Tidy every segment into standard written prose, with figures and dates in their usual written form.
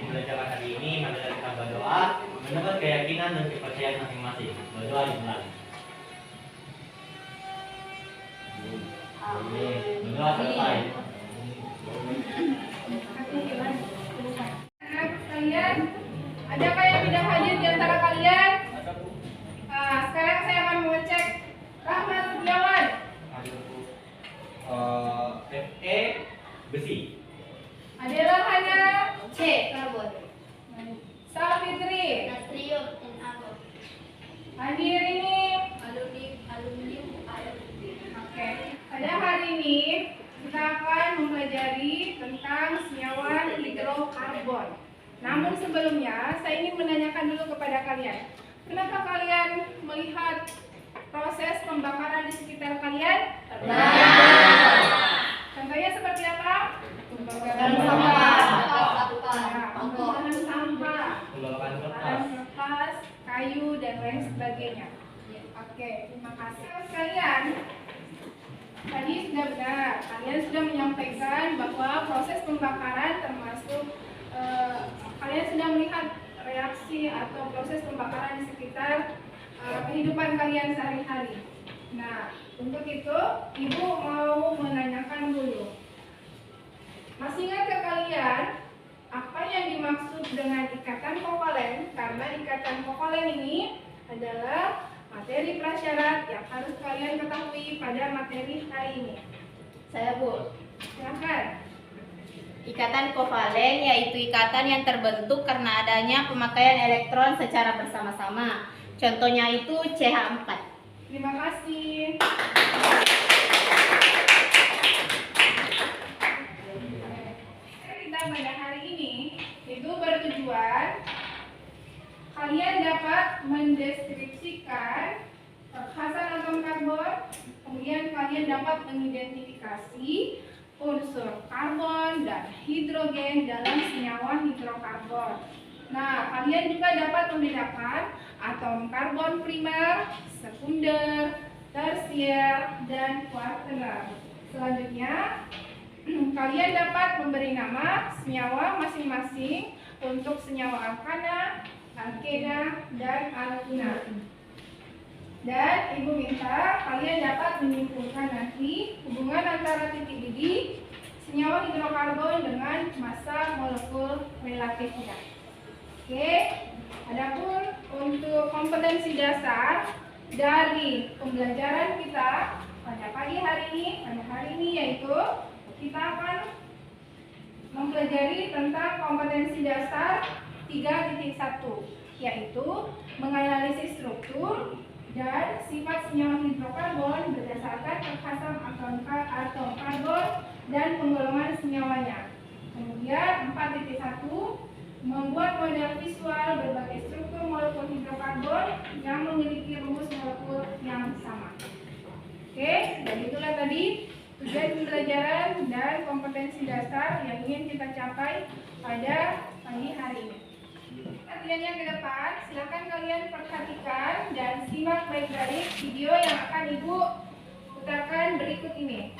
pembelajaran hari ini, mari kita berdoa menurut keyakinan dan kepercayaan masing-masing. Berdoa dimulai. Berdoa selesai. Kalian, adakah yang tidak hadir di antara kalian? Sekarang saya akan mengecek Rahmat Setiawan. FE besi. Adela Hana. C. Karbon. Safitri. Natrium dan argon. Andi Rini. Aluminium. Oke. Pada hari ini kita akan mempelajari tentang senyawa hidrokarbon. Namun sebelumnya saya ingin menanyakan dulu kepada kalian, kenapa kalian melihat proses pembakaran di sekitar kalian? Contohnya seperti apa? Pembakaran sampah, pembakaran sampah, Pembakaran kertas. pembakaran kertas, kayu dan lain sebagainya. Oke, terima kasih sekalian. Tadi sudah benar, kalian sudah menyampaikan bahwa proses pembakaran termasuk kalian sudah melihat reaksi atau proses pembakaran di sekitar kehidupan kalian sehari-hari. Nah, untuk itu Ibu mau menanyakan dulu. Masih ingatkah kalian apa yang dimaksud dengan ikatan kovalen? Karena ikatan kovalen ini adalah materi prasyarat yang harus kalian ketahui pada materi hari ini. Saya, Bu. Silakan. Ikatan kovalen yaitu ikatan yang terbentuk karena adanya pemakaian elektron secara bersama-sama. Contohnya itu CH4. Terima kasih. Kita pada hari ini itu bertujuan kalian dapat mendeskripsikan kekhasan atom karbon, kemudian kalian dapat mengidentifikasi unsur karbon dan hidrogen dalam senyawa hidrokarbon. Nah, kalian juga dapat membedakan atom karbon primer, sekunder, tersier, dan kuarter. Selanjutnya, kalian dapat memberi nama senyawa masing-masing untuk senyawa alkana, alkena, dan alkina. Dan Ibu minta kalian dapat menyimpulkan nanti hubungan antara titik didih senyawa hidrokarbon dengan massa molekul relatifnya. Oke, adapun untuk kompetensi dasar dari pembelajaran kita pada hari ini yaitu kita akan mempelajari tentang kompetensi dasar 3.1, yaitu menganalisis struktur dan sifat senyawa hidrokarbon berdasarkan kekhasan atom karbon dan penggolongan senyawanya. Kemudian 4.1, membuat model visual berbagai struktur molekul hidrokarbon yang memiliki rumus molekul yang sama. Oke, dan itulah tadi tujuan pembelajaran dan kompetensi dasar yang ingin kita capai pada pagi hari ini. Latihan yang ke depan, silakan kalian perhatikan dan simak baik-baik video yang akan Ibu putarkan berikut ini.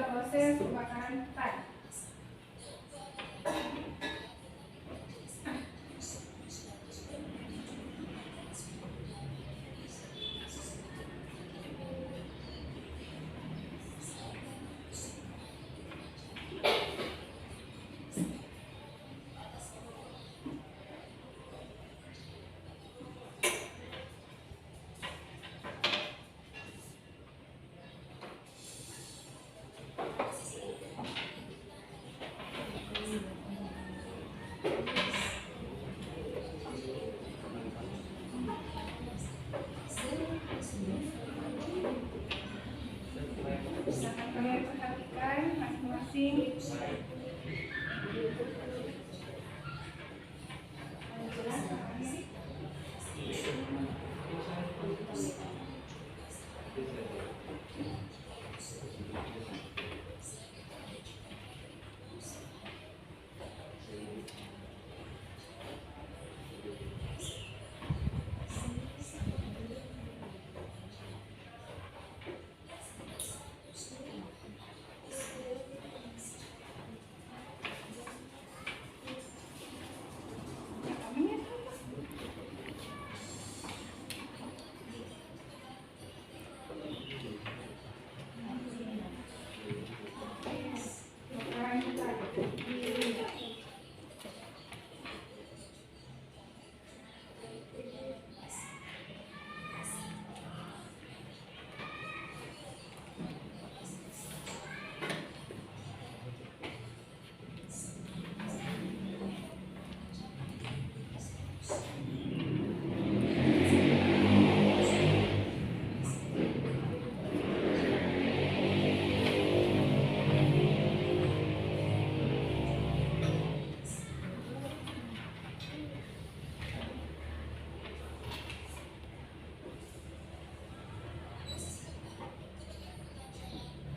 adalah proses pembakaran hutan. Silakan kalian perhatikan masing-masing.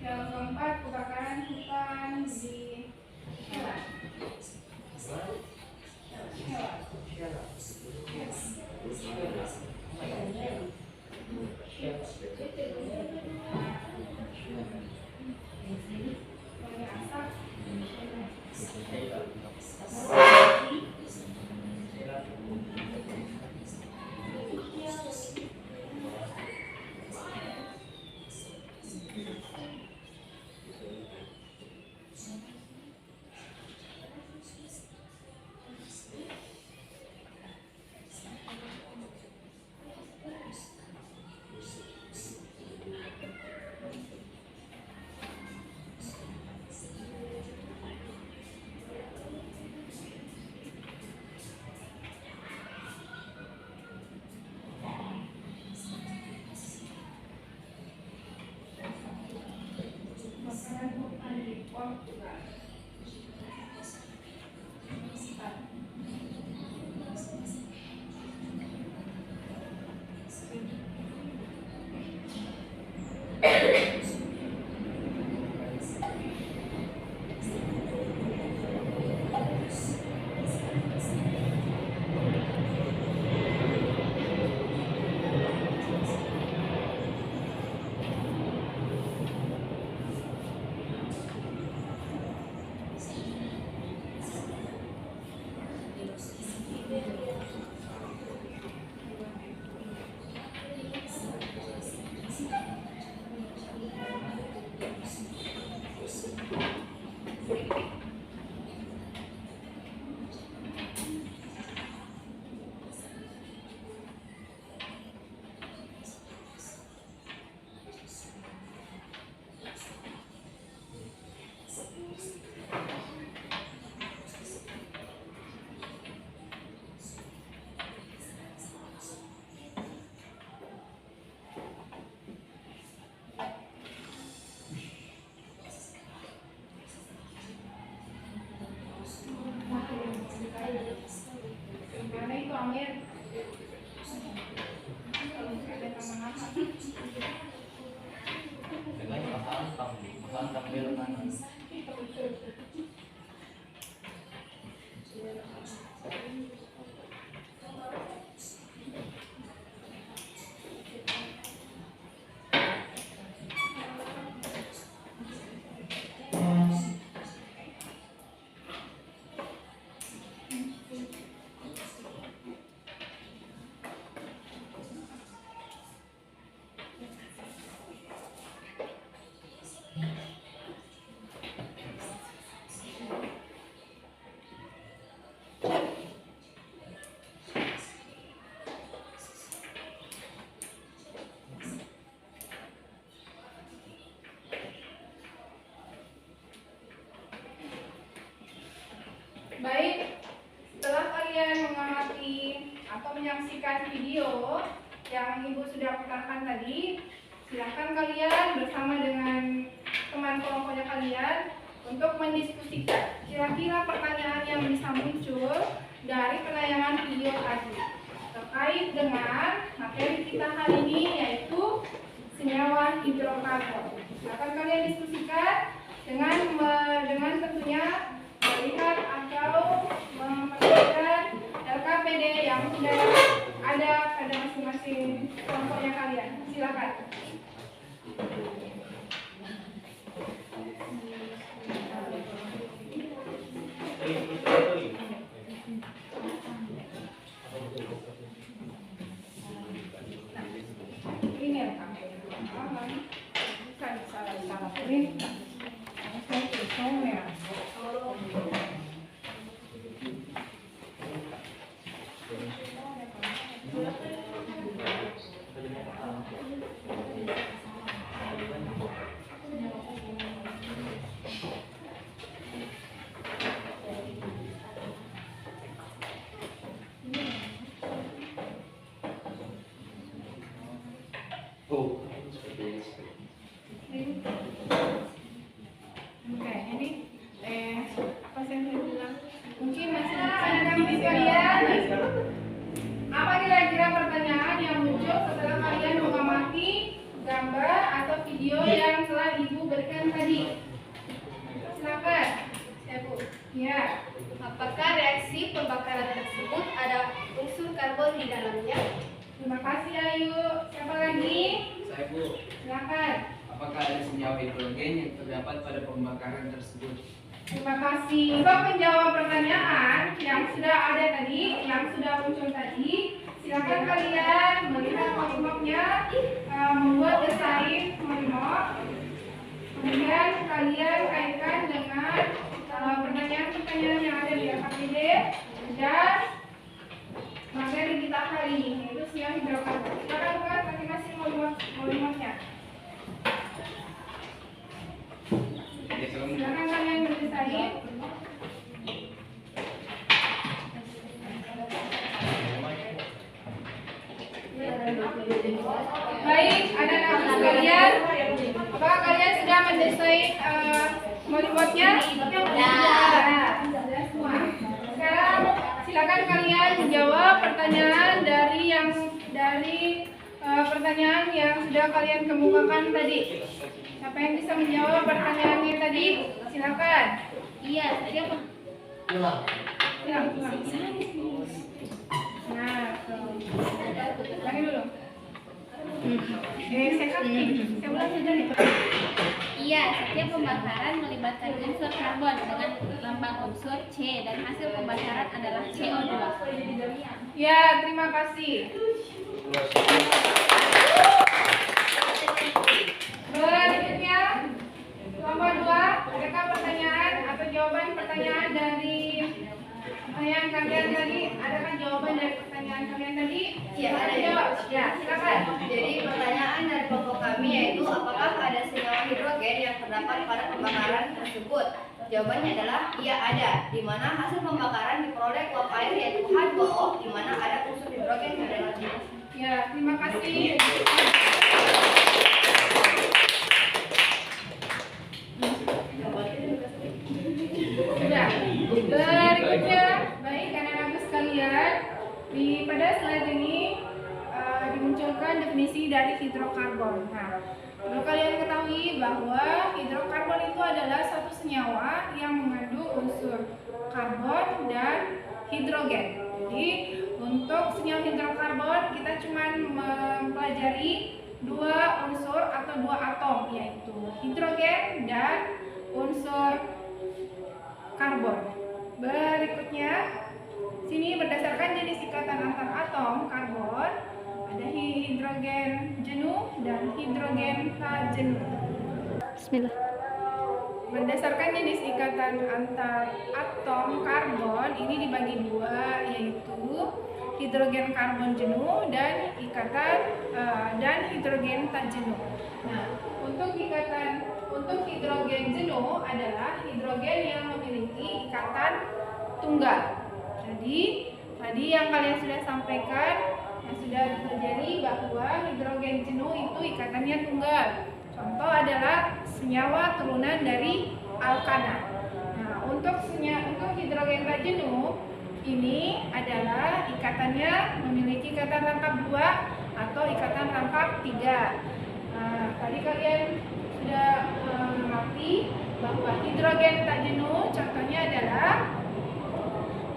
Yang keempat, kebakaran hutan di hewan. Kebakaran hutan di Portugal. Mana itu Amir? Kalau ada nama-nama. Dengan makan tampil mana? menyaksikan video yang Ibu sudah putarkan tadi, silakan kalian bersama dengan teman kelompoknya kalian untuk mendiskusikan kira-kira pertanyaan yang bisa muncul dari penayangan video tadi terkait dengan materi kita hari ini, yaitu senyawa hidrokarbon. Silakan kalian diskusikan dengan tentunya melihat atau memperhatikan LKPD yang sudah ada pada masing-masing kelompoknya kalian. Silakan. Ini ya, Kak. Bukan salah perintah. Ya. Oke, ini apa sih yang saya bilang? Mungkin masih ada di kalian. Apa kira-kira pertanyaan yang muncul setelah kalian mengamati gambar atau video yang telah Ibu berikan tadi? Silakan. Ya, Bu. Ya. Apakah reaksi pembakaran tersebut ada unsur karbon di dalamnya? Terima kasih Ayu. Siapa lagi? Saya Bu, Silakan. apakah ada senyawa hidrogen yang terdapat pada pembakaran tersebut? Terima kasih. Untuk menjawab pertanyaan yang sudah ada tadi, yang sudah muncul tadi, silakan kalian melihat polimornya, membuat desain polimor. Kemudian kalian kaitkan dengan pertanyaan-pertanyaan yang ada di LKPD dan materi kita hari ini, yaitu senyawa hidrokarbon. Silakan buat masing-masing polimornya. Silakan kalian berdesain. Baik, anak-anak sekalian, apakah kalian sudah mendesain polimornya? Sudah semua. Sekarang silakan kalian menjawab pertanyaan dari pertanyaan yang sudah kalian kemukakan tadi. Siapa yang bisa menjawab pertanyaannya tadi? Silakan. Iya, tadi apa? Ulang. Ulang. Nah, lagi dulu. Saya ulang saja nih. Iya, setiap pembakaran melibatkan unsur karbon dengan lambang unsur C dan hasil pembakaran adalah CO2. Ya, terima kasih. Berikutnya, kelompok 2, adakah pertanyaan atau jawaban pertanyaan dari pertanyaan kalian tadi? Adakah jawaban dari pertanyaan kalian tadi? Ya, ada jawab. Ya, silakan. Jadi pertanyaan dari kelompok kami yaitu apakah ada senyawa hidrogen yang terdapat pada pembakaran tersebut? Jawabannya adalah iya ada, di mana hasil pembakaran diperoleh uap air yaitu H2O, di mana ada unsur hidrogen di dalamnya. Ya, terima kasih. Sudah. Berikutnya, baik anak-anak sekalian, pada slide ini dimunculkan definisi dari hidrokarbon. Nah, perlu kalian ketahui bahwa hidrokarbon itu adalah satu senyawa yang mengandung unsur karbon dan hidrogen. Jadi, untuk senyawa hidrokarbon kita cuma mempelajari dua unsur atau dua atom, yaitu hidrogen dan unsur karbon. Berikutnya, sini berdasarkan jenis ikatan antar atom karbon, ada hidrogen jenuh dan hidrogen tak jenuh. Bismillah. Berdasarkan jenis ikatan antar atom karbon ini dibagi dua, yaitu hidrogen karbon jenuh dan dan hidrogen tak jenuh. Nah, untuk hidrogen jenuh adalah hidrogen yang memiliki ikatan tunggal. Jadi tadi yang kalian sudah sampaikan, yang sudah dipelajari bahwa hidrogen jenuh itu ikatannya tunggal. Contoh adalah senyawa turunan dari alkana. Nah, untuk hidrogen tak jenuh ini adalah ikatannya memiliki ikatan rangkap 2 atau ikatan rangkap 3. Nah, tadi kalian sudah mengerti bahwa hidrogen tak jenuh contohnya adalah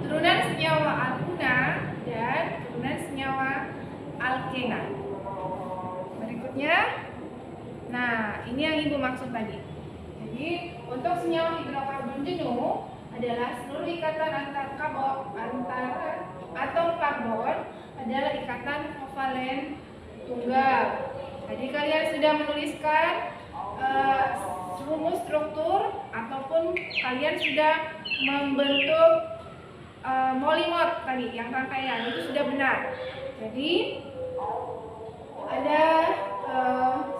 turunan senyawa alkuna dan turunan senyawa alkena. Berikutnya, nah ini yang Ibu maksud tadi. Jadi untuk senyawa hidrokarbon jenuh adalah seluruh ikatan antar atom karbon adalah ikatan kovalen tunggal. Jadi kalian sudah menuliskan rumus struktur ataupun kalian sudah membentuk molimot tadi yang rangkaian itu sudah benar. Jadi ada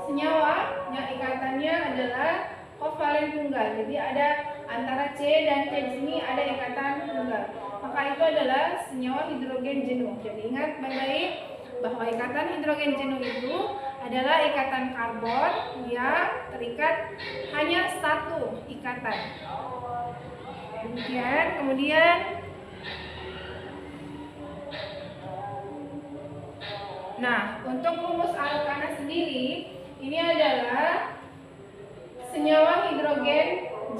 senyawa yang ikatannya adalah kovalen tunggal. Jadi ada antara C dan C di sini ada ikatan tunggal. Maka itu adalah senyawa hidrogen jenuh. Jadi ingat baik-baik bahwa ikatan hidrogen jenuh itu adalah ikatan karbon yang terikat hanya satu ikatan. Demikian, kemudian nah, untuk rumus alkana sendiri ini adalah senyawa hidrogen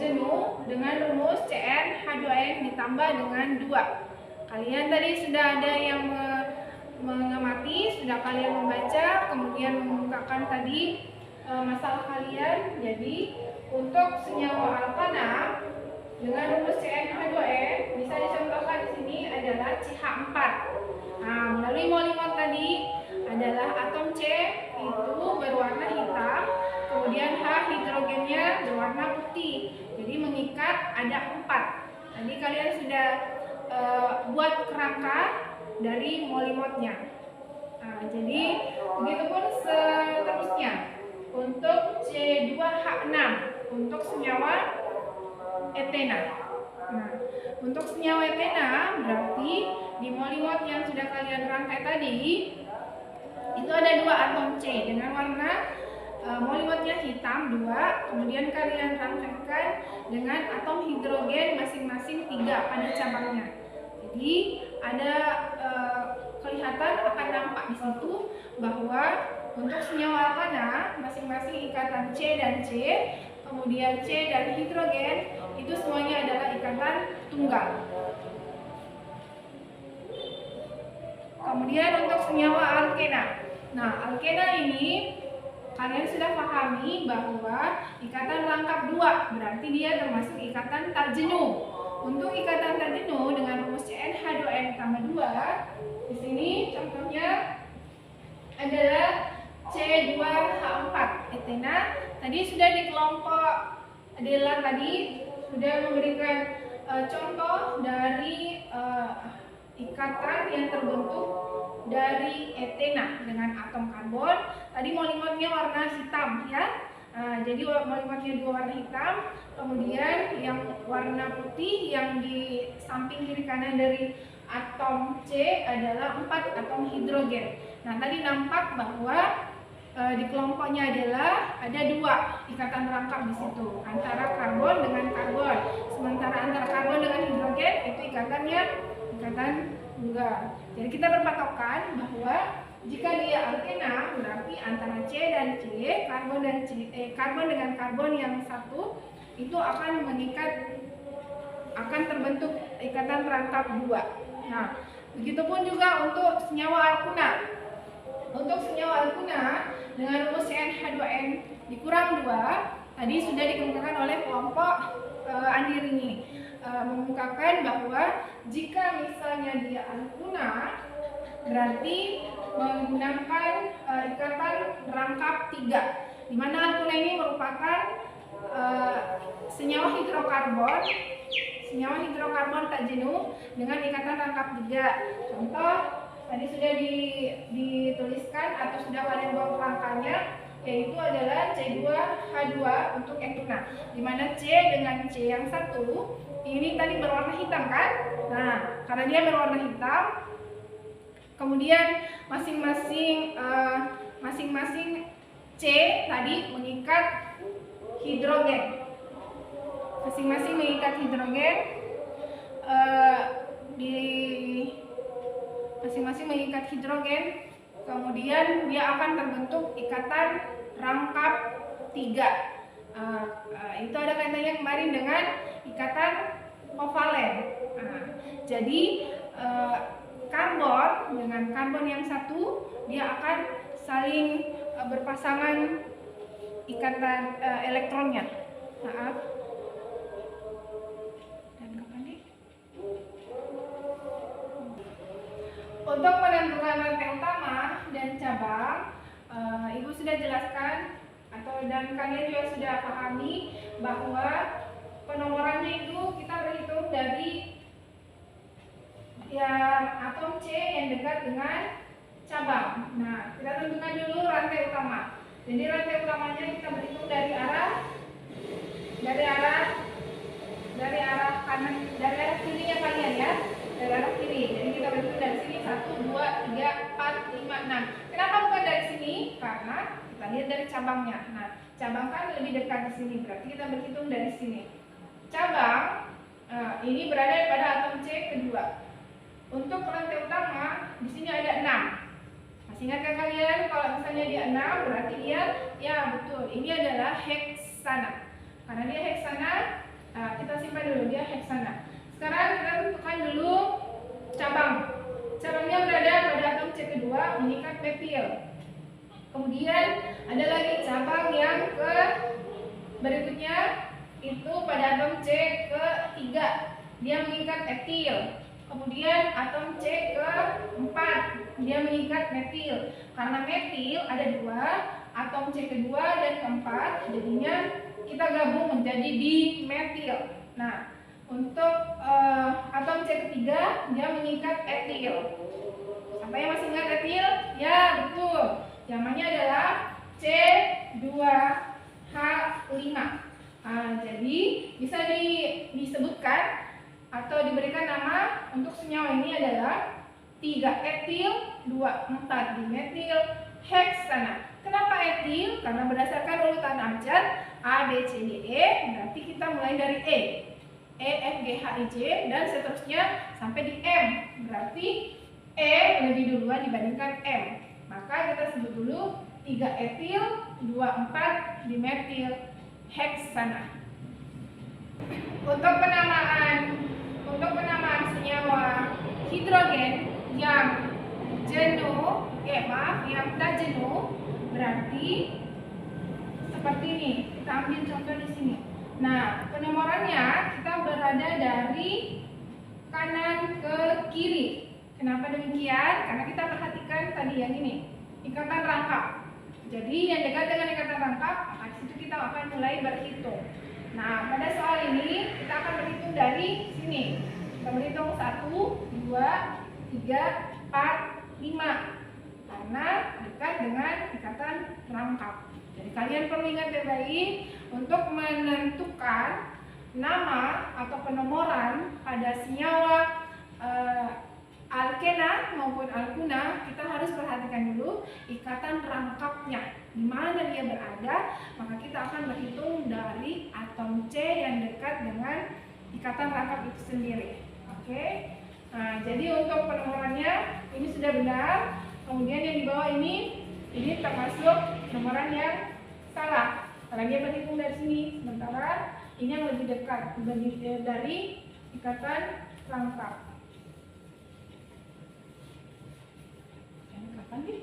jenuh dengan rumus CnH2n ditambah dengan 2. Kalian tadi sudah ada yang mengamati, sudah kalian membaca, kemudian mengungkapkan tadi masalah kalian. Jadi untuk senyawa alkana dengan rumus CnH2n bisa dicontohkan di sini adalah CH4. Nah, melalui molimot tadi adalah atom C itu berwarna hitam, kemudian H hidrogennya berwarna putih. Jadi mengikat ada 4. Tadi kalian sudah buat kerangka dari molimotnya. Nah, jadi begitupun seterusnya untuk C2H6 untuk senyawa etena. Nah, untuk senyawa etena berarti di molimot yang sudah kalian rangkai tadi itu ada 2 atom C dengan warna molimotnya hitam 2, kemudian kalian rangkaikan dengan atom hidrogen masing-masing 3 pada cabangnya. Jadi ada kelihatan akan nampak di situ bahwa untuk senyawa alkana masing-masing ikatan C dan C, kemudian C dan hidrogen itu semuanya adalah ikatan tunggal. Kemudian untuk senyawa alkena. Nah, alkena ini kalian sudah pahami bahwa ikatan rangkap 2 berarti dia termasuk ikatan tak jenuh. Untuk ikatan tak jenuh dengan rumus CnH2n tambah 2, di sini contohnya adalah C2H4 etena. Tadi sudah di kelompok adalah tadi sudah memberikan contoh dari ikatan yang terbentuk dari etena dengan atom karbon. Tadi molimotnya warna hitam ya. Jadi molimotnya 2 warna hitam, kemudian yang warna putih yang di samping kiri kanan dari atom C adalah 4 atom hidrogen. Nah, tadi nampak bahwa di kelompoknya adalah ada 2 ikatan rangkap di situ antara karbon dengan karbon. Sementara antara karbon dengan hidrogen itu ikatannya ikatan tunggal. Jadi kita berpatokan bahwa jika dia alkena berarti antara C dan C, karbon dengan karbon yang satu itu akan terbentuk ikatan rangkap 2. Nah, begitupun juga untuk senyawa alkuna. Untuk senyawa alkuna dengan rumus CnH2n dikurang 2 tadi sudah dikemukakan oleh kelompok Andir ini mengungkapkan bahwa jika misalnya dia alkuna berarti menggunakan ikatan rangkap 3, di mana alkuna ini merupakan senyawa hidrokarbon tak jenuh dengan ikatan rangkap 3. Contoh tadi sudah dituliskan atau sudah kalian buat kerangkanya, yaitu adalah C2H2 untuk etena. di mana C dengan C yang satu ini tadi berwarna hitam kan? Nah, karena dia berwarna hitam, kemudian masing-masing C tadi mengikat hidrogen. Masing-masing mengikat hidrogen masing-masing mengikat hidrogen, kemudian dia akan terbentuk ikatan rangkap 3. Itu ada kaitannya kemarin dengan ikatan kovalen. Jadi karbon dengan karbon yang satu dia akan saling berpasangan ikatan elektronnya. Maaf. Dan kapan nih? Untuk menentukan rantai utama dan cabang, Ibu sudah jelaskan dan kalian juga sudah pahami bahwa penomorannya itu kita berhitung dari yang atom C yang dekat dengan cabang. Nah, kita tentukan dulu rantai utama. Jadi rantai utamanya kita berhitung dari arah kanan, dari arah kirinya kalian ya, dari arah kiri. Jadi kita berhitung dari sini 1, 2, 3, 4, 5, 6. Kenapa bukan dari sini? Karena kita lihat dari cabangnya. Nah, cabang kan lebih dekat di sini, berarti kita berhitung dari sini. Cabang ini berada pada atom C kedua. Untuk rantai utama di sini ada 6. Masih ingatkah kalian kalau misalnya dia 6 berarti dia ya betul, ini adalah heksana. Karena dia heksana, kita simpan dulu dia heksana. Sekarang kita tentukan dulu cabang. Cabangnya berada pada atom C kedua mengikat metil. Kemudian ada lagi cabang yang ke berikutnya itu pada atom C ketiga dia mengikat etil. Kemudian atom C ke-4 dia mengikat metil. Karena metil ada 2, atom C kedua dan ke-4 jadinya kita gabung menjadi dimetil. Nah, untuk atom C ketiga dia mengikat etil. Siapa yang masih ingat etil? Ya, betul. Namanya adalah C2H5. Jadi bisa disebutkan atau diberikan nama untuk senyawa ini adalah 3 etil, 2,4 dimetil heksana. Kenapa etil? Karena berdasarkan urutan abjad A, B, C, D, E, berarti kita mulai dari E, F, G, H, I, J, dan seterusnya sampai di M. Berarti E lebih duluan dibandingkan M. Maka kita sebut dulu 3 etil, 2,4 dimetil heksana. Untuk penamaan senyawa hidrogen yang yang tak jenuh berarti seperti ini. Kita ambil contoh di sini. Nah, penomorannya kita berada dari kanan ke kiri. Kenapa demikian? Karena kita perhatikan tadi yang ini, ikatan rangkap. Jadi yang dekat dengan ikatan rangkap, di situ kita akan mulai berhitung. Nah, pada soal ini kita akan berhitung dari sini. Kita berhitung 1, 2, 3, 4, 5. Karena dekat dengan ikatan rangkap. Jadi kalian perlu ingat baik-baik untuk menentukan nama atau penomoran pada senyawa alkena maupun alkuna, kita harus perhatikan dulu ikatan rangkapnya, di mana dia berada, maka kita akan berhitung dari atom C yang dekat dengan ikatan rangkap itu sendiri. Oke. Nah, jadi untuk penomorannya ini sudah benar. Kemudian yang di bawah ini termasuk penomoran yang salah. Karena dia berhitung dari sini, sementara ini yang lebih dekat dari ikatan rangkap. Kapan nih?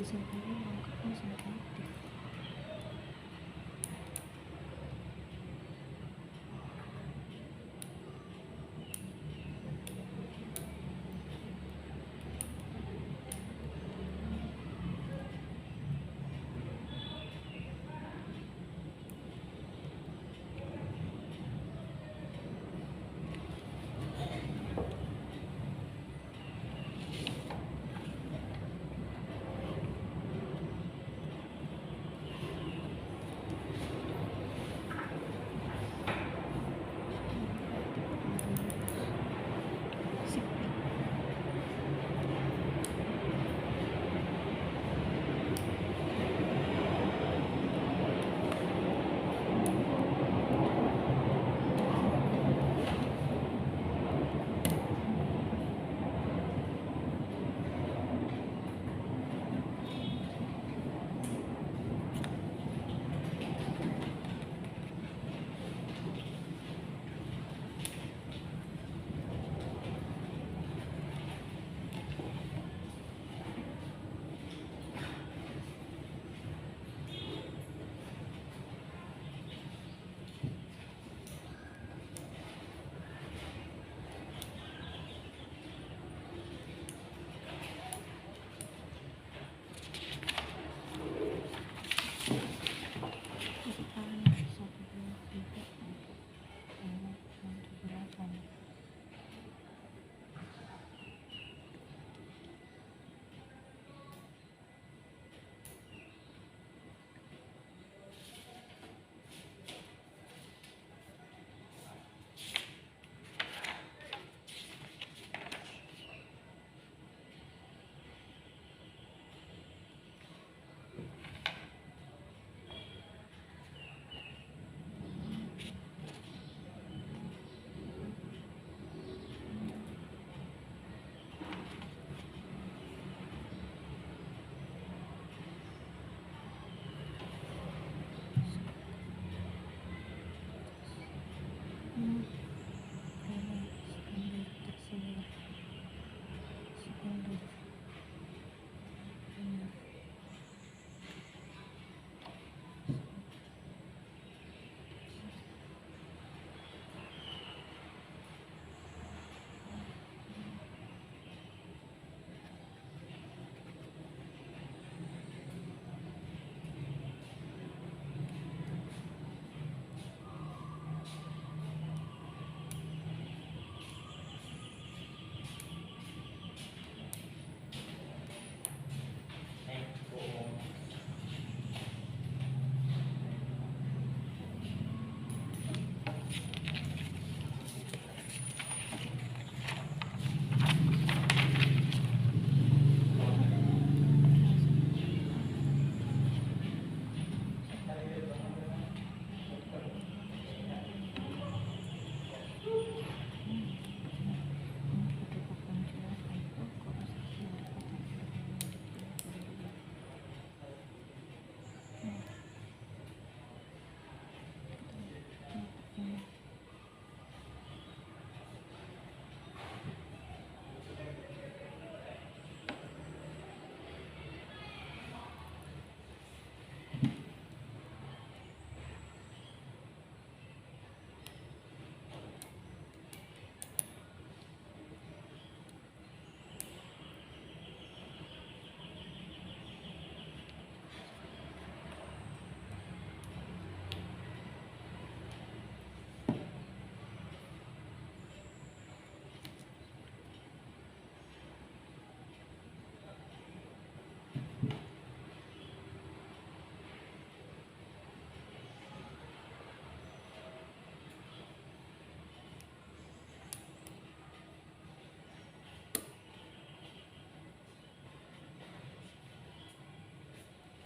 disimpannya lengkapnya sudah aktif.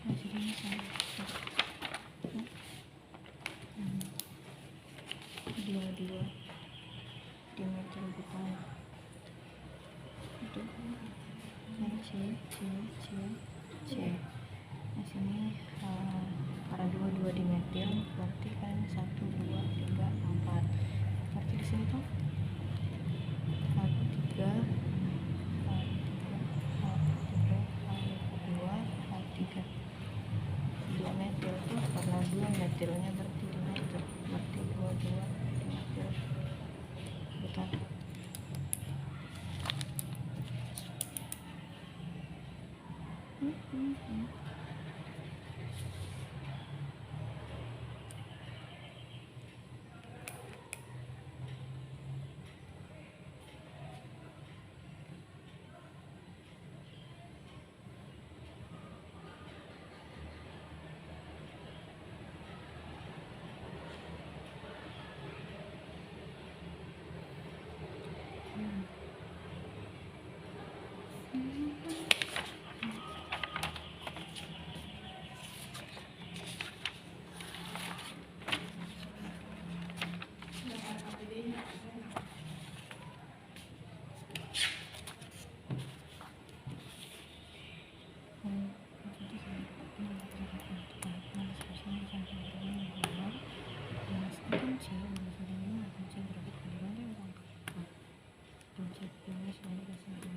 hasilnya sama dua diameter bukan itu C nah sini para dua dimetil berarti kan 1 2 3 4 berarti di sini tuh 3 2 dimetilnya berarti dimetil, berarti 22 dimetil butan.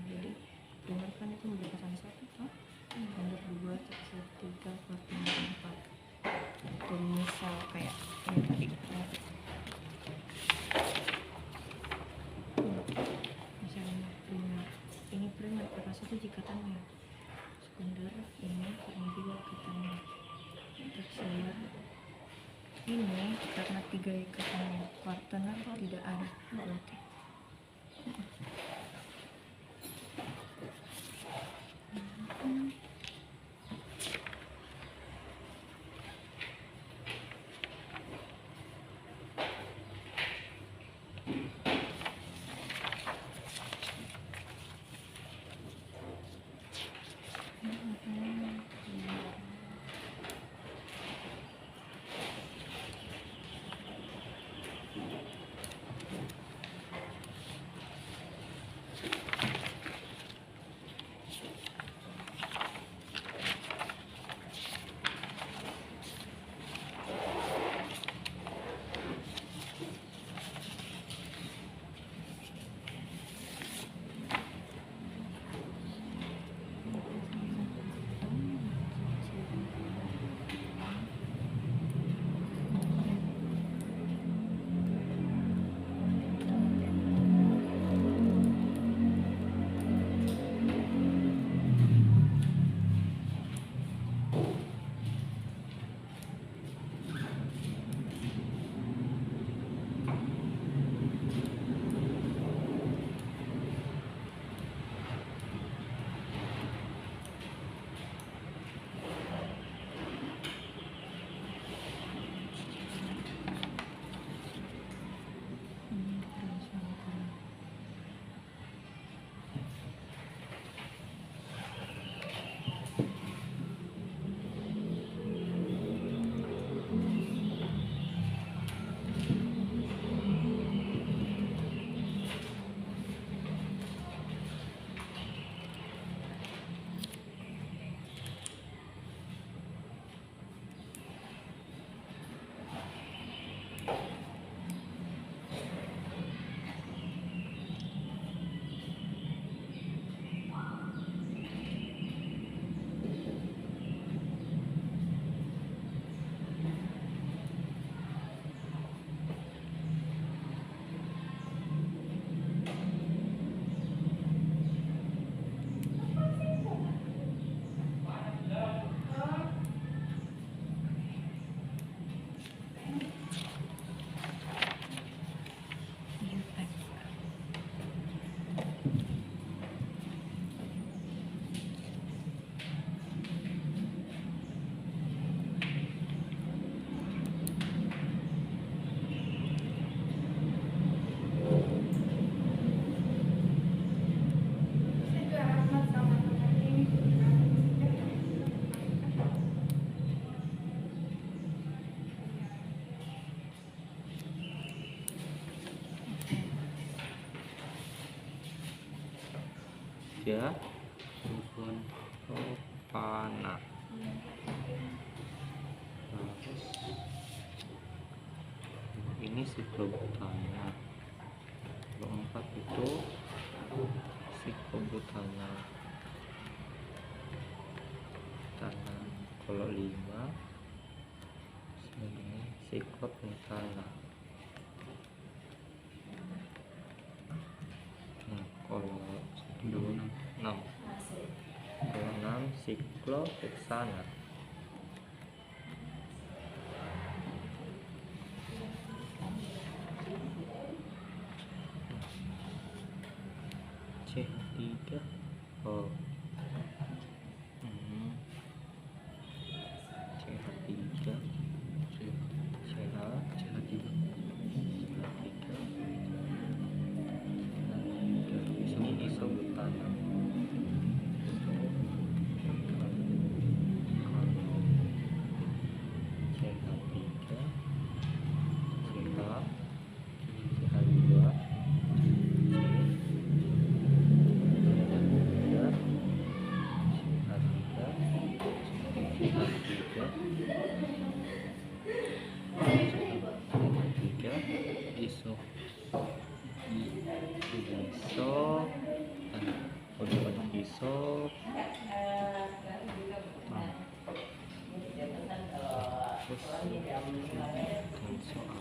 Jadi dengarkan itu menjadi satu toh, nomor 2 tersebut 3 4 itu misal kayak ini tadi misalnya primer, ini primer karena satu ikatannya, sekunder ini karena 2 ikatannya, tersier ini karena 3 ikatannya, partener tidak ada berarti. Ya, rumpun Ropana. Terus ini siklobutana. Kalau 4 itu siklobutana. Tanah. Kalau 5 sebenarnya siklopentana. Kalau 6 sikloheksana. CH3 oh CH3 ini isobutana. Soal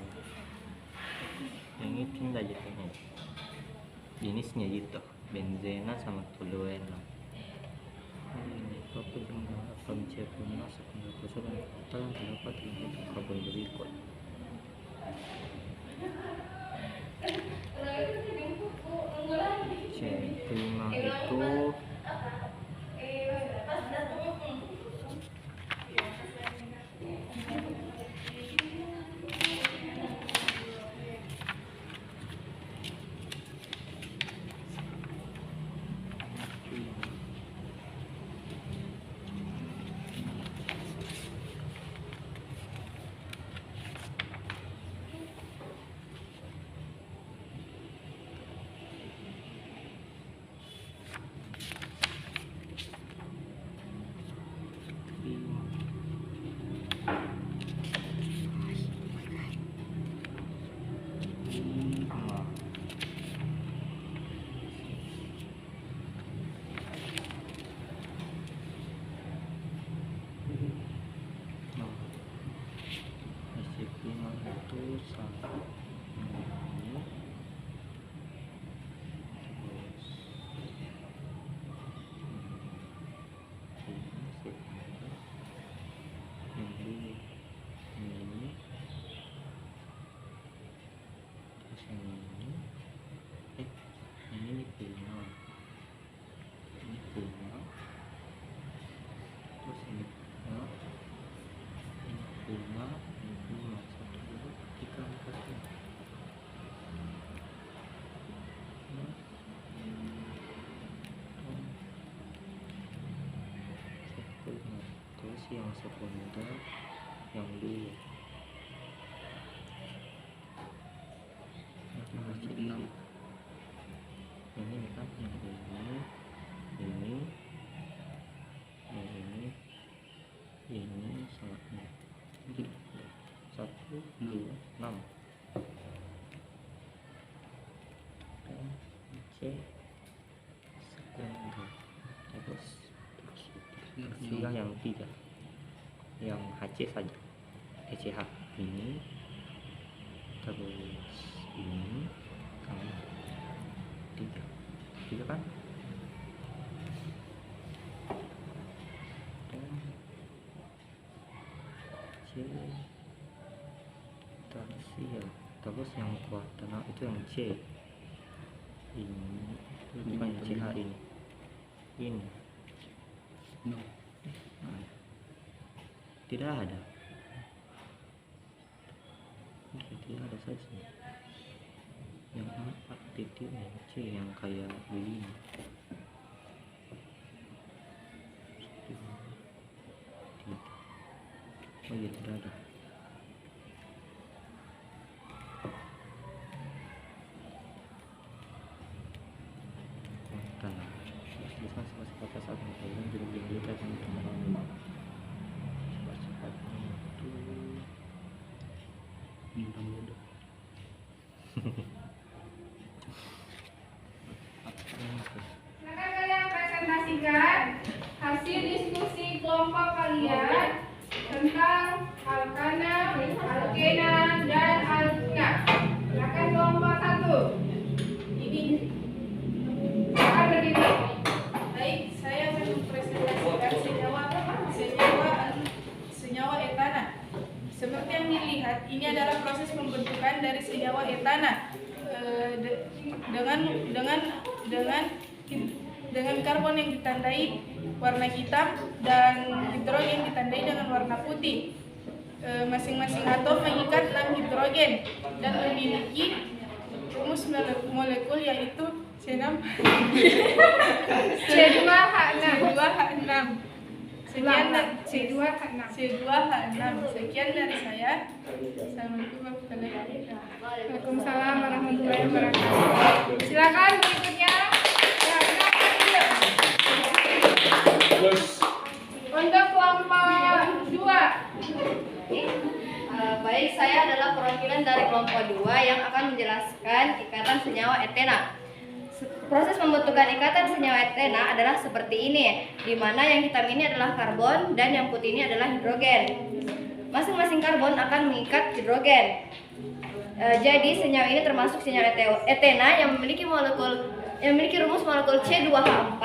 ini pindah jatuhnya jenisnya gitu benzena sama toluena. Ini apa dengan atom C-punah sekundar khusus dan total yang terdapat di karbon berikut. C5 itu yang sekunder yang dulu masih 6 ini kan yang ini sangatnya jadi 1 2 6 dan C sekunder terus juga yang 3 yang HC saja ECH ini terus ini sama 3 kan dan C tersial terus yang kuat tenang itu yang C ini bukan yang CH ini No. Tidak ada. Tidak ada saja. Yang 4 titik yang C yang kayak begini. Oh iya tidak ada. Tanah. Bisa sebatas saat mengkaitkan jadi kita teman-teman. Mudah-mudahan Silakan kalian presentasikan hasil diskusi kelompok kalian tentang alkana, alkena, ini adalah proses pembentukan dari senyawa etana dengan karbon yang ditandai warna hitam dan hidrogen ditandai dengan warna putih. Masing-masing atom mengikat 6 hidrogen dan memiliki rumus molekul yaitu C2H6. Sekian C2H6. Sekian dari saya. Assalamualaikum warahmatullahi wabarakatuh. Waalaikumsalam warahmatullahi wabarakatuh. Silakan berikutnya. Untuk kelompok 2. Baik, saya adalah perwakilan dari kelompok 2 yang akan menjelaskan ikatan senyawa etena. Proses pembentukan ikatan senyawa etena adalah seperti ini, di mana yang hitam ini adalah karbon dan yang putih ini adalah hidrogen. Masing-masing karbon akan mengikat hidrogen. Jadi senyawa ini termasuk senyawa etena yang memiliki rumus molekul C2H4,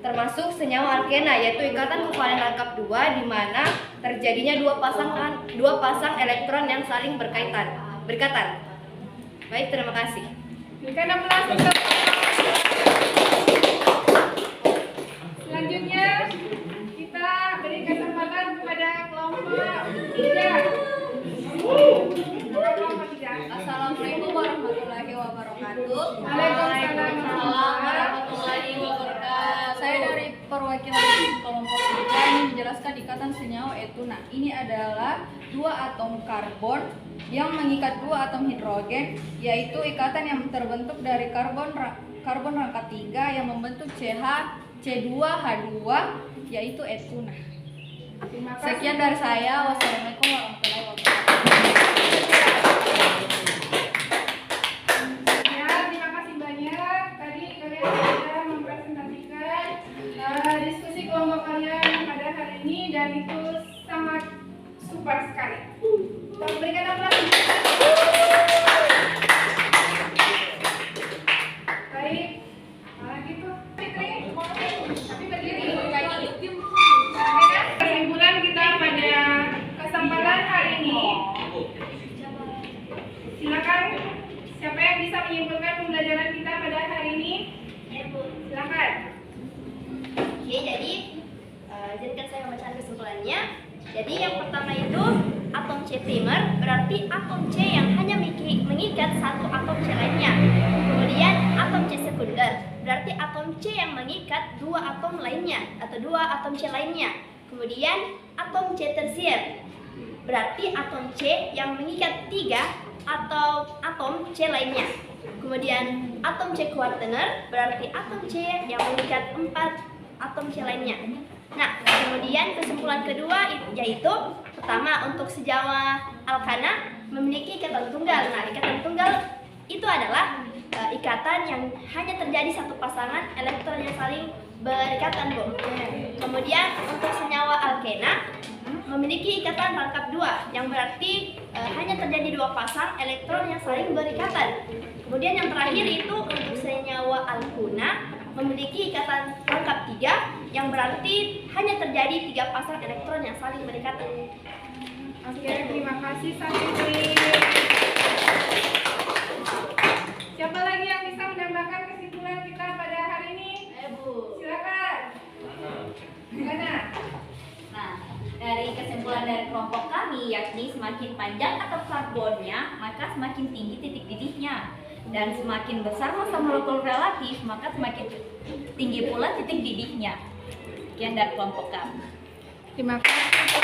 termasuk senyawa alkena, yaitu ikatan kovalen rangkap 2 di mana terjadinya dua pasang elektron yang saling berkaitan. Baik, terima kasih. Berikan aplaus untuk selanjutnya kita beri kesempatan kepada kelompok 3. Assalamualaikum warahmatullahi wabarakatuh. Waalaikumsalam warahmatullahi wabarakatuh. Saya dari perwakilan kelompok 3 ingin menjelaskan ikatan senyawa etuna. Ini adalah 2 atom karbon yang mengikat 2 atom hidrogen, yaitu ikatan yang terbentuk dari karbon rangka 3 yang membentuk C2H2, yaitu etuna. Sekian dari saya. Wassalamualaikum warahmatullahi wabarakatuh. Terima kasih banyak. Tadi kalian sudah mempresentasikan diskusi kelompok kalian pada hari ini dan itu sangat super sekali. Kita berikan aplaus. Baik, gitu. Fitri, tapi berdiri. Kesimpulan kita pada kesempatan hari ini. Silakan. Siapa yang bisa menyimpulkan pembelajaran kita pada hari ini? Silakan. Oke, jadi izinkan saya membacakan kesimpulannya. Jadi yang pertama itu atom C primer berarti atom C yang hanya mengikat satu atom C lainnya. Kemudian atom C sekunder berarti atom C yang mengikat 2 atom lainnya atau 2 atom C lainnya. Kemudian atom C tersier berarti atom C yang mengikat 3 atau atom C lainnya. Kemudian atom C kuartener berarti atom C yang mengikat 4 atom C lainnya. Nah, kemudian kesimpulan kedua yaitu pertama untuk senyawa alkana memiliki ikatan tunggal. Nah, ikatan tunggal itu adalah ikatan yang hanya terjadi satu pasangan elektron yang saling berikatan, Bu. Kemudian untuk senyawa alkena memiliki ikatan rangkap 2 yang berarti hanya terjadi 2 pasang elektron yang saling berikatan. Kemudian yang terakhir itu untuk senyawa alkuna memiliki ikatan rangkap 3 yang berarti hanya terjadi 3 pasang elektron yang saling berikatan. Oke, terima kasih Santri. Siapa lagi yang bisa menambahkan kesimpulan kita pada hari ini? Bu. Silakan. Mana? Nah, dari kesimpulan dari kelompok kami yakni semakin panjang atau karbonnya, maka semakin tinggi titik didihnya. Dan semakin besar massa molekul relatif, maka semakin tinggi pula titik didihnya. Sekian dari kelompok kami. Terima kasih.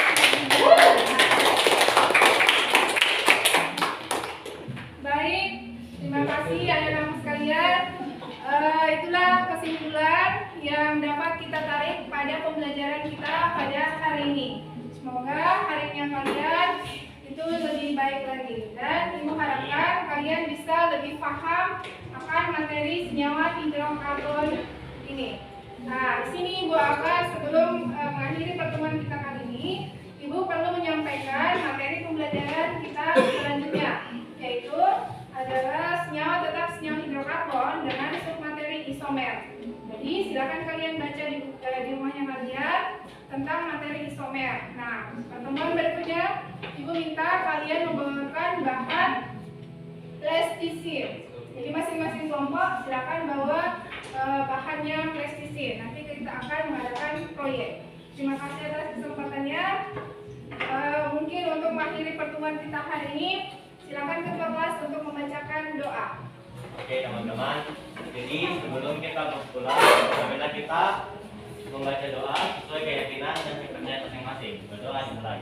Baik, terima kasih anak-anak sekalian. Itulah kesimpulan yang dapat kita tarik pada pembelajaran kita pada hari ini. Semoga harinya kalian itu lebih baik lagi dan Ibu harapkan kalian bisa lebih paham akan materi senyawa hidrokarbon ini. Nah, di sini Ibu akan sebelum mengakhiri pertemuan kita kali ini, Ibu perlu menyampaikan materi pembelajaran kita selanjutnya, yaitu adalah senyawa tetap senyawa hidrokarbon dengan submateri isomer. Jadi silakan kalian baca di rumahnya kalian tentang materi isomer. Nah, pertemuan berikutnya Ibu minta kalian membawakan bahan plastisir. Jadi masing-masing kelompok silakan bawa bahannya plastisir. Nanti kita akan mengadakan proyek. Terima kasih atas kesempatannya. Mungkin untuk mengakhiri pertemuan kita hari ini, silakan ketua kelas untuk membacakan doa. Oke teman-teman, jadi sebelum kita berpulang, marilah kita membaca doa sesuai keyakinan dan kepercayaan masing-masing. Berdoa dimulai.